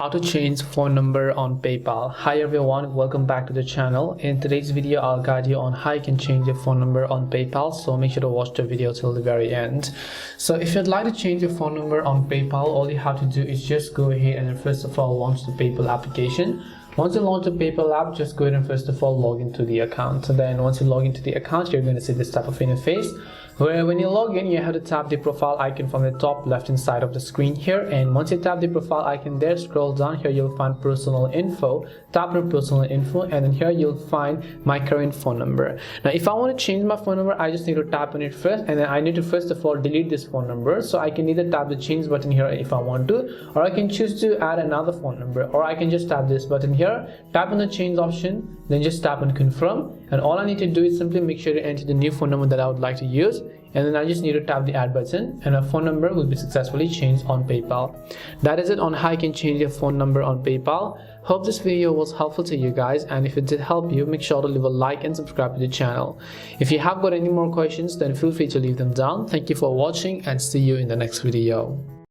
How to change phone number on PayPal. Hi everyone, welcome back to the channel. In today's video I'll guide you on how you can change your phone number on PayPal, so make sure to watch the video till the very end. So if you'd like to change your phone number on PayPal, all you have to do is just go ahead and first of all launch the PayPal application. Once you launch the PayPal app, just go ahead and first of all log into the account. So then once you log into the account, you're going to see this type of interface where when you log in, you have to tap the profile icon from the top left hand side of the screen here, and once you tap the profile icon there, scroll down here, you'll find personal info. Tap on personal info, and then here you'll find my current phone number. Now if I want to change my phone number, I just need to tap on it first, and then I need to first of all delete this phone number. So I can either tap the change button here if I want to, or I can choose to add another phone number, or I can just tap this button here, tap on the change option, then just tap on confirm, and all I need to do is simply make sure to enter the new phone number that I would like to use, and then I just need to tap the add button and a phone number will be successfully changed on PayPal. That is it on how you can change your phone number on PayPal. Hope this video was helpful to you guys, and if it did help you, make sure to leave a like and subscribe to the channel. If you have got any more questions, then feel free to leave them down. Thank you for watching and see you in the next video.